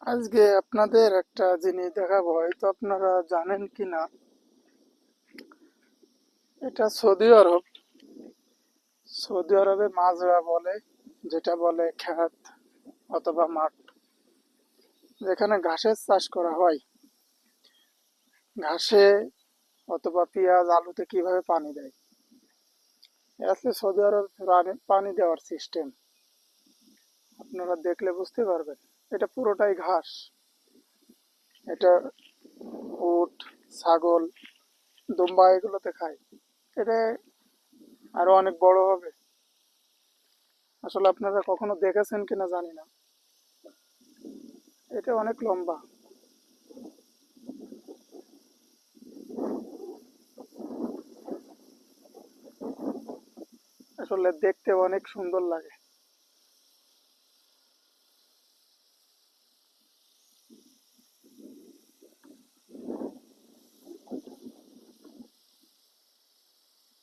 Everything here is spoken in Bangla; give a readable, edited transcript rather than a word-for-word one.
আজকে আপনাদের একটা জিনিস দেখাবো, হয়তো আপনারা জানেন কি না। এটা সৌদি আরব। সৌদি আরবে মাজরা বলে, যেটা বলে ক্ষেত অথবা মাঠ, যেখানে ঘাসের চাষ করা হয়। ঘাসে অথবা পেঁয়াজ আলুতে কিভাবে পানি দেয়, এ আছে সৌদি আরব পানি দেওয়ার সিস্টেম। আপনারা দেখলে বুঝতে পারবেন, এটা পুরোটাই ঘাস। এটা উট, ছাগল, দুম্বা এগুলোতে খায়। এটা আরো অনেক বড় হবে। আসলে আপনারা কখনো দেখেছেন কিনা জানি না। এটা অনেক লম্বা। আসলে দেখতে অনেক সুন্দর লাগে।